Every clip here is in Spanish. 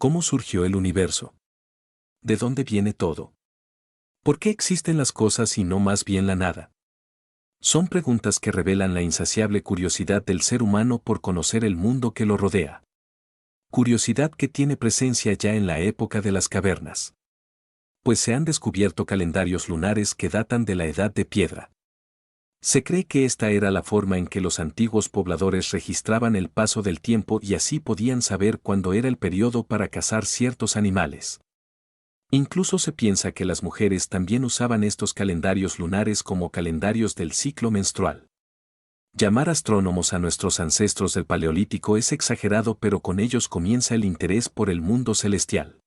¿Cómo surgió el universo? ¿De dónde viene todo? ¿Por qué existen las cosas y no más bien la nada? Son preguntas que revelan la insaciable curiosidad del ser humano por conocer el mundo que lo rodea. Curiosidad que tiene presencia ya en la época de las cavernas. Pues se han descubierto calendarios lunares que datan de la Edad de Piedra. Se cree que esta era la forma en que los antiguos pobladores registraban el paso del tiempo y así podían saber cuándo era el periodo para cazar ciertos animales. Incluso se piensa que las mujeres también usaban estos calendarios lunares como calendarios del ciclo menstrual. Llamar astrónomos a nuestros ancestros del Paleolítico es exagerado, pero con ellos comienza el interés por el mundo celestial.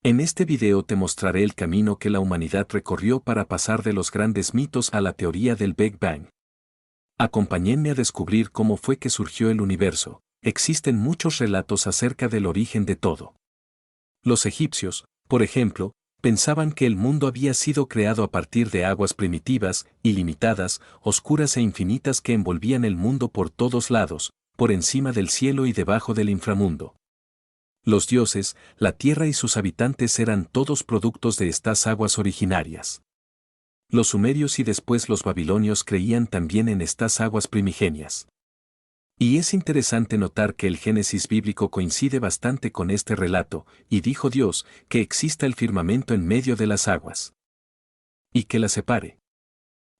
En este video te mostraré el camino que la humanidad recorrió para pasar de los grandes mitos a la teoría del Big Bang. Acompáñenme a descubrir cómo fue que surgió el universo. Existen muchos relatos acerca del origen de todo. Los egipcios, por ejemplo, pensaban que el mundo había sido creado a partir de aguas primitivas, ilimitadas, oscuras e infinitas que envolvían el mundo por todos lados, por encima del cielo y debajo del inframundo. Los dioses, la tierra y sus habitantes eran todos productos de estas aguas originarias. Los sumerios y después los babilonios creían también en estas aguas primigenias. Y es interesante notar que el Génesis bíblico coincide bastante con este relato, y dijo Dios, que exista el firmamento en medio de las aguas. Y que las separe.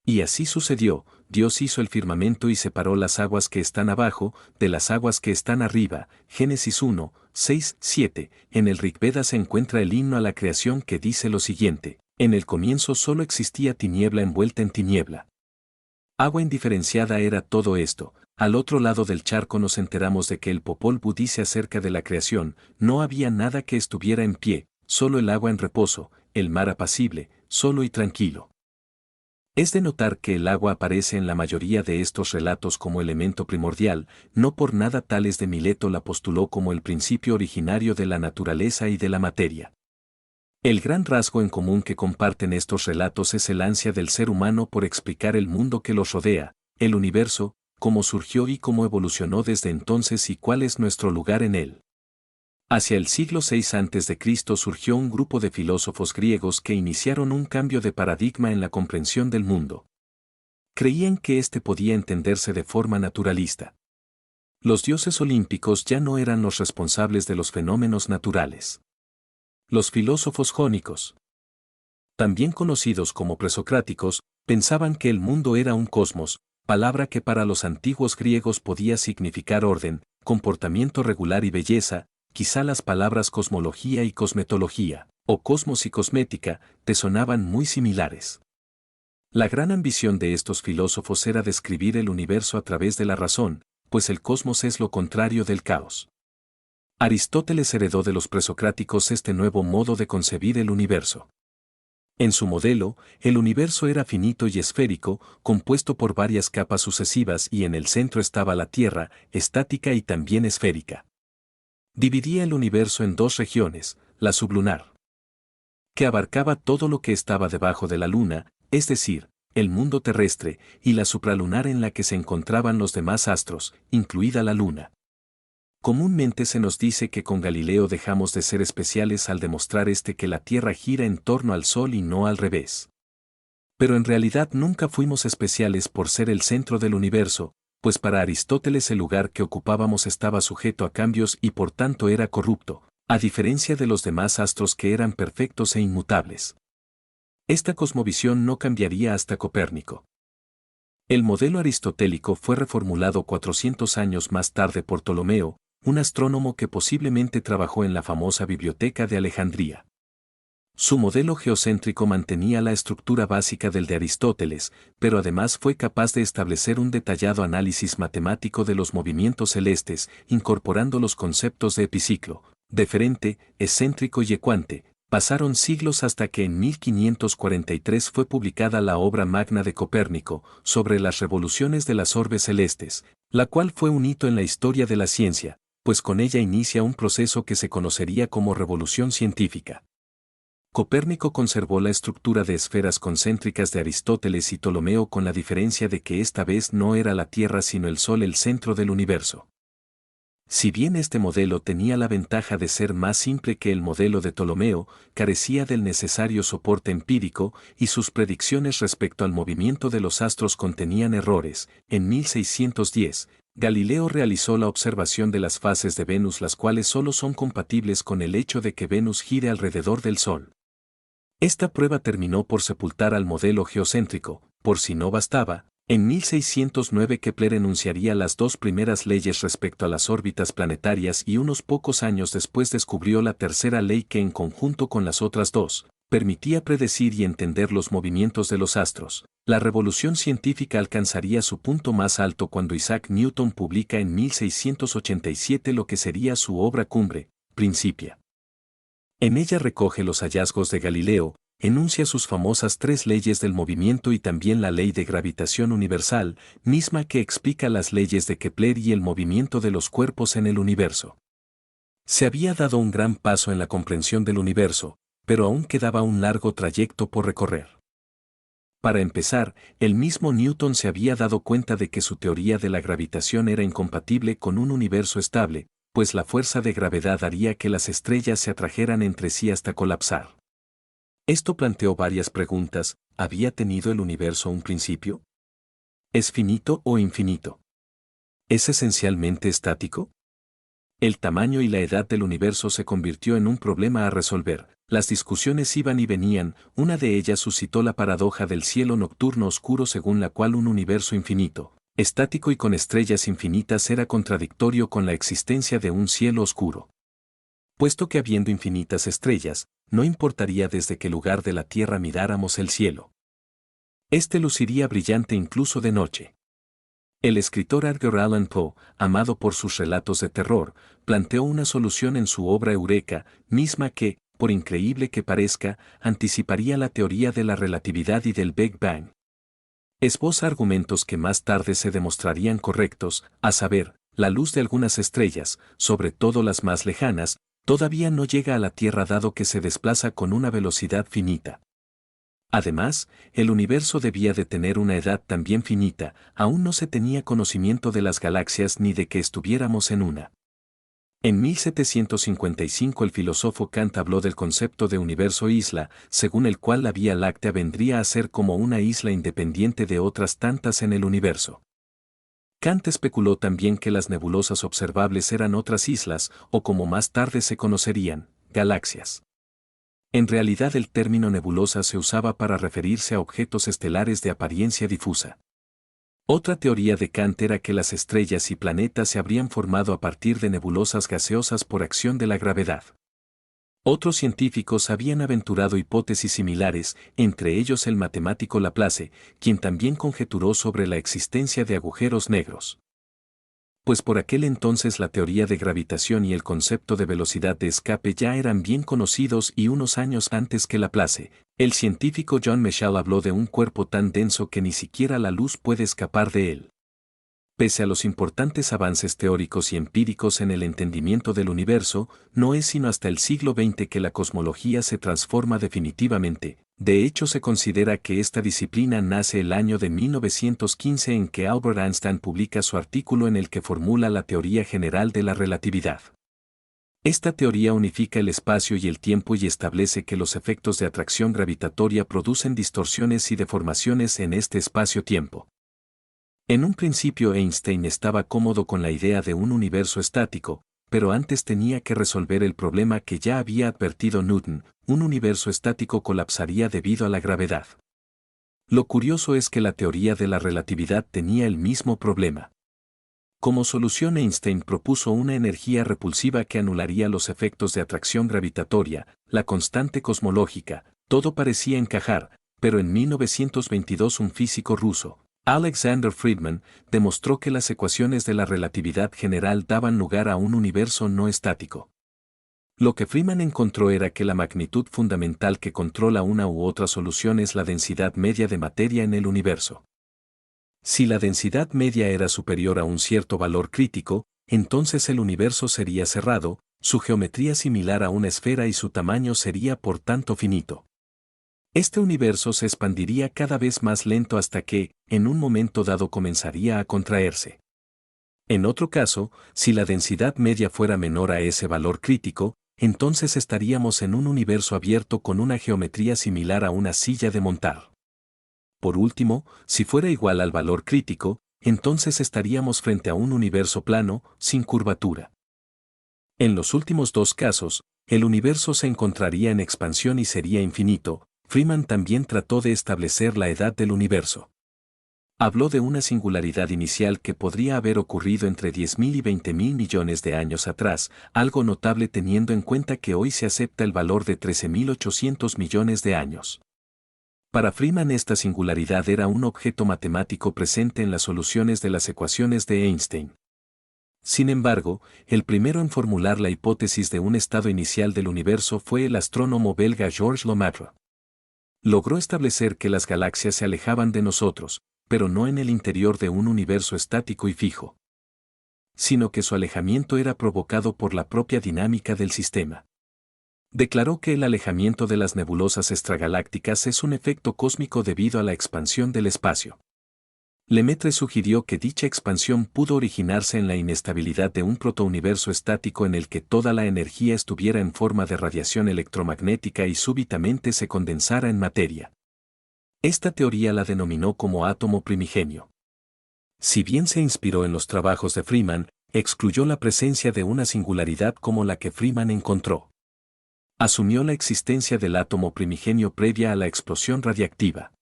Y así sucedió, Dios hizo el firmamento y separó las aguas que están abajo, de las aguas que están arriba. Génesis 1, 6, 7. En el Rig Veda se encuentra el himno a la creación que dice lo siguiente: en el comienzo solo existía tiniebla envuelta en tiniebla. Agua indiferenciada era todo esto. Al otro lado del charco nos enteramos de que el Popol Vuh dice acerca de la creación: no había nada que estuviera en pie, solo el agua en reposo, el mar apacible, solo y tranquilo. Es de notar que el agua aparece en la mayoría de estos relatos como elemento primordial, no por nada Tales de Mileto la postuló como el principio originario de la naturaleza y de la materia. El gran rasgo en común que comparten estos relatos es el ansia del ser humano por explicar el mundo que los rodea, el universo, cómo surgió y cómo evolucionó desde entonces y cuál es nuestro lugar en él. Hacia el siglo VI a.C. surgió un grupo de filósofos griegos que iniciaron un cambio de paradigma en la comprensión del mundo. Creían que éste podía entenderse de forma naturalista. Los dioses olímpicos ya no eran los responsables de los fenómenos naturales. Los filósofos jónicos, también conocidos como presocráticos, pensaban que el mundo era un cosmos, palabra que para los antiguos griegos podía significar orden, comportamiento regular y belleza. Quizá las palabras cosmología y cosmetología, o cosmos y cosmética, te sonaban muy similares. La gran ambición de estos filósofos era describir el universo a través de la razón, pues el cosmos es lo contrario del caos. Aristóteles heredó de los presocráticos este nuevo modo de concebir el universo. En su modelo, el universo era finito y esférico, compuesto por varias capas sucesivas, y en el centro estaba la Tierra, estática y también esférica. Dividía el universo en dos regiones, la sublunar, que abarcaba todo lo que estaba debajo de la Luna, es decir, el mundo terrestre, y la supralunar en la que se encontraban los demás astros, incluida la Luna. Comúnmente se nos dice que con Galileo dejamos de ser especiales al demostrar que la Tierra gira en torno al Sol y no al revés. Pero en realidad nunca fuimos especiales por ser el centro del universo, pues para Aristóteles el lugar que ocupábamos estaba sujeto a cambios y por tanto era corrupto, a diferencia de los demás astros que eran perfectos e inmutables. Esta cosmovisión no cambiaría hasta Copérnico. El modelo aristotélico fue reformulado 400 años más tarde por Ptolomeo, un astrónomo que posiblemente trabajó en la famosa Biblioteca de Alejandría. Su modelo geocéntrico mantenía la estructura básica del de Aristóteles, pero además fue capaz de establecer un detallado análisis matemático de los movimientos celestes, incorporando los conceptos de epiciclo, deferente, excéntrico y ecuante. Pasaron siglos hasta que en 1543 fue publicada la obra magna de Copérnico, sobre las revoluciones de las orbes celestes, la cual fue un hito en la historia de la ciencia, pues con ella inicia un proceso que se conocería como revolución científica. Copérnico conservó la estructura de esferas concéntricas de Aristóteles y Ptolomeo, con la diferencia de que esta vez no era la Tierra sino el Sol el centro del universo. Si bien este modelo tenía la ventaja de ser más simple que el modelo de Ptolomeo, carecía del necesario soporte empírico y sus predicciones respecto al movimiento de los astros contenían errores. En 1610, Galileo realizó la observación de las fases de Venus, las cuales solo son compatibles con el hecho de que Venus gire alrededor del Sol. Esta prueba terminó por sepultar al modelo geocéntrico. Por si no bastaba, en 1609 Kepler enunciaría las dos primeras leyes respecto a las órbitas planetarias y unos pocos años después descubrió la tercera ley que, en conjunto con las otras dos, permitía predecir y entender los movimientos de los astros. La revolución científica alcanzaría su punto más alto cuando Isaac Newton publica en 1687 lo que sería su obra cumbre, Principia. En ella recoge los hallazgos de Galileo, enuncia sus famosas tres leyes del movimiento y también la ley de gravitación universal, misma que explica las leyes de Kepler y el movimiento de los cuerpos en el universo. Se había dado un gran paso en la comprensión del universo, pero aún quedaba un largo trayecto por recorrer. Para empezar, el mismo Newton se había dado cuenta de que su teoría de la gravitación era incompatible con un universo estable, pues la fuerza de gravedad haría que las estrellas se atrajeran entre sí hasta colapsar. Esto planteó varias preguntas. ¿Había tenido el universo un principio? ¿Es finito o infinito? ¿Es esencialmente estático? El tamaño y la edad del universo se convirtió en un problema a resolver. Las discusiones iban y venían, una de ellas suscitó la paradoja del cielo nocturno oscuro, según la cual un universo infinito, estático y con estrellas infinitas era contradictorio con la existencia de un cielo oscuro. Puesto que habiendo infinitas estrellas, no importaría desde qué lugar de la Tierra miráramos el cielo. Este luciría brillante incluso de noche. El escritor Edgar Allan Poe, amado por sus relatos de terror, planteó una solución en su obra Eureka, misma que, por increíble que parezca, anticiparía la teoría de la relatividad y del Big Bang. Esboza argumentos que más tarde se demostrarían correctos, a saber, la luz de algunas estrellas, sobre todo las más lejanas, todavía no llega a la Tierra dado que se desplaza con una velocidad finita. Además, el universo debía de tener una edad también finita, aún no se tenía conocimiento de las galaxias ni de que estuviéramos en una. En 1755 el filósofo Kant habló del concepto de universo-isla, según el cual la Vía Láctea vendría a ser como una isla independiente de otras tantas en el universo. Kant especuló también que las nebulosas observables eran otras islas, o como más tarde se conocerían, galaxias. En realidad el término nebulosa se usaba para referirse a objetos estelares de apariencia difusa. Otra teoría de Kant era que las estrellas y planetas se habrían formado a partir de nebulosas gaseosas por acción de la gravedad. Otros científicos habían aventurado hipótesis similares, entre ellos el matemático Laplace, quien también conjeturó sobre la existencia de agujeros negros. Pues por aquel entonces la teoría de gravitación y el concepto de velocidad de escape ya eran bien conocidos y unos años antes que Laplace, el científico John Michell habló de un cuerpo tan denso que ni siquiera la luz puede escapar de él. Pese a los importantes avances teóricos y empíricos en el entendimiento del universo, no es sino hasta el siglo XX que la cosmología se transforma definitivamente. De hecho, se considera que esta disciplina nace el año de 1915 en que Albert Einstein publica su artículo en el que formula la teoría general de la relatividad. Esta teoría unifica el espacio y el tiempo y establece que los efectos de atracción gravitatoria producen distorsiones y deformaciones en este espacio-tiempo. En un principio Einstein estaba cómodo con la idea de un universo estático, pero antes tenía que resolver el problema que ya había advertido Newton: un universo estático colapsaría debido a la gravedad. Lo curioso es que la teoría de la relatividad tenía el mismo problema. Como solución, Einstein propuso una energía repulsiva que anularía los efectos de atracción gravitatoria, la constante cosmológica. Todo parecía encajar, pero en 1922 un físico ruso, Alexander Friedman, demostró que las ecuaciones de la relatividad general daban lugar a un universo no estático. Lo que Friedman encontró era que la magnitud fundamental que controla una u otra solución es la densidad media de materia en el universo. Si la densidad media era superior a un cierto valor crítico, entonces el universo sería cerrado, su geometría similar a una esfera y su tamaño sería por tanto finito. Este universo se expandiría cada vez más lento hasta que, en un momento dado, comenzaría a contraerse. En otro caso, si la densidad media fuera menor a ese valor crítico, entonces estaríamos en un universo abierto con una geometría similar a una silla de montar. Por último, si fuera igual al valor crítico, entonces estaríamos frente a un universo plano, sin curvatura. En los últimos dos casos, el universo se encontraría en expansión y sería infinito. Freeman también trató de establecer la edad del universo. Habló de una singularidad inicial que podría haber ocurrido entre 10.000 y 20.000 millones de años atrás, algo notable teniendo en cuenta que hoy se acepta el valor de 13.800 millones de años. Para Freeman esta singularidad era un objeto matemático presente en las soluciones de las ecuaciones de Einstein. Sin embargo, el primero en formular la hipótesis de un estado inicial del universo fue el astrónomo belga Georges Lemaître. Logró establecer que las galaxias se alejaban de nosotros, pero no en el interior de un universo estático y fijo, sino que su alejamiento era provocado por la propia dinámica del sistema. Declaró que el alejamiento de las nebulosas extragalácticas es un efecto cósmico debido a la expansión del espacio. Lemaitre sugirió que dicha expansión pudo originarse en la inestabilidad de un protouniverso estático en el que toda la energía estuviera en forma de radiación electromagnética y súbitamente se condensara en materia. Esta teoría la denominó como átomo primigenio. Si bien se inspiró en los trabajos de Freeman, excluyó la presencia de una singularidad como la que Freeman encontró. Asumió la existencia del átomo primigenio previa a la explosión radiactiva.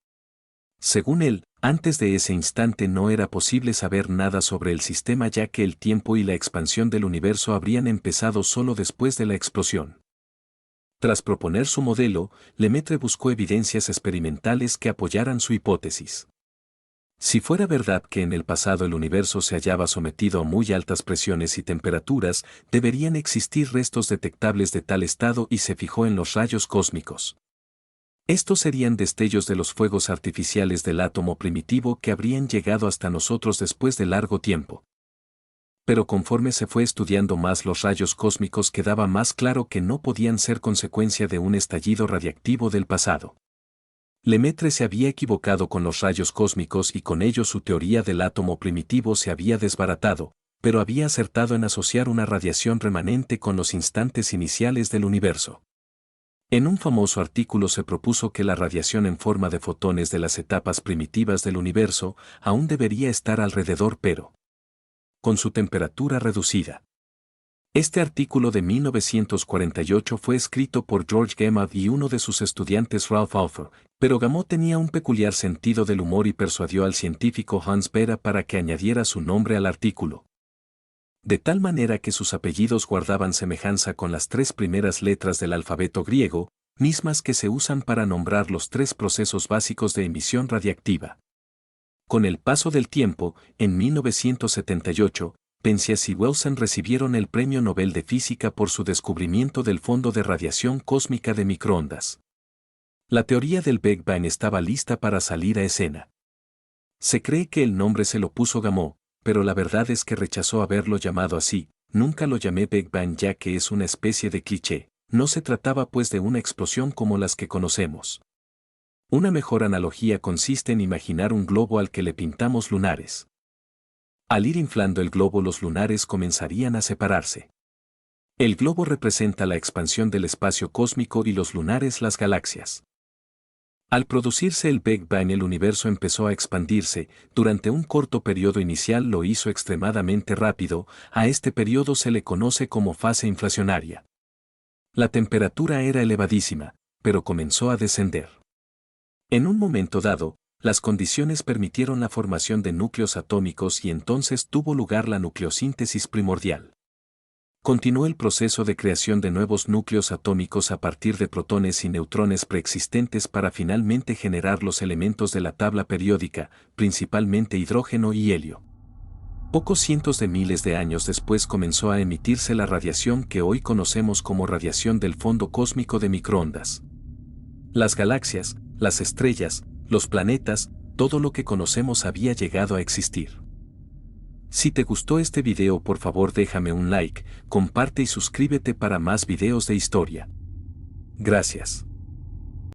Según él, antes de ese instante no era posible saber nada sobre el sistema ya que el tiempo y la expansión del universo habrían empezado solo después de la explosión. Tras proponer su modelo, Lemaitre buscó evidencias experimentales que apoyaran su hipótesis. Si fuera verdad que en el pasado el universo se hallaba sometido a muy altas presiones y temperaturas, deberían existir restos detectables de tal estado y se fijó en los rayos cósmicos. Estos serían destellos de los fuegos artificiales del átomo primitivo que habrían llegado hasta nosotros después de largo tiempo. Pero conforme se fue estudiando más los rayos cósmicos quedaba más claro que no podían ser consecuencia de un estallido radiactivo del pasado. Lemaitre se había equivocado con los rayos cósmicos y con ello su teoría del átomo primitivo se había desbaratado, pero había acertado en asociar una radiación remanente con los instantes iniciales del universo. En un famoso artículo se propuso que la radiación en forma de fotones de las etapas primitivas del universo aún debería estar alrededor pero con su temperatura reducida. Este artículo de 1948 fue escrito por George Gamow y uno de sus estudiantes Ralph Alpher, pero Gamow tenía un peculiar sentido del humor y persuadió al científico Hans Bethe para que añadiera su nombre al artículo. De tal manera que sus apellidos guardaban semejanza con las tres primeras letras del alfabeto griego, mismas que se usan para nombrar los tres procesos básicos de emisión radiactiva. Con el paso del tiempo, en 1978, Penzias y Wilson recibieron el Premio Nobel de Física por su descubrimiento del fondo de radiación cósmica de microondas. La teoría del Big Bang estaba lista para salir a escena. Se cree que el nombre se lo puso Gamow, pero la verdad es que rechazó haberlo llamado así. Nunca lo llamé Big Bang ya que es una especie de cliché, no se trataba pues de una explosión como las que conocemos. Una mejor analogía consiste en imaginar un globo al que le pintamos lunares. Al ir inflando el globo los lunares comenzarían a separarse. El globo representa la expansión del espacio cósmico y los lunares las galaxias. Al producirse el Big Bang el universo empezó a expandirse, durante un corto periodo inicial lo hizo extremadamente rápido, a este periodo se le conoce como fase inflacionaria. La temperatura era elevadísima, pero comenzó a descender. En un momento dado, las condiciones permitieron la formación de núcleos atómicos y entonces tuvo lugar la nucleosíntesis primordial. Continuó el proceso de creación de nuevos núcleos atómicos a partir de protones y neutrones preexistentes para finalmente generar los elementos de la tabla periódica, principalmente hidrógeno y helio. Pocos cientos de miles de años después comenzó a emitirse la radiación que hoy conocemos como radiación del fondo cósmico de microondas. Las galaxias, las estrellas, los planetas, todo lo que conocemos había llegado a existir. Si te gustó este video por favor déjame un like, comparte y suscríbete para más videos de historia. Gracias.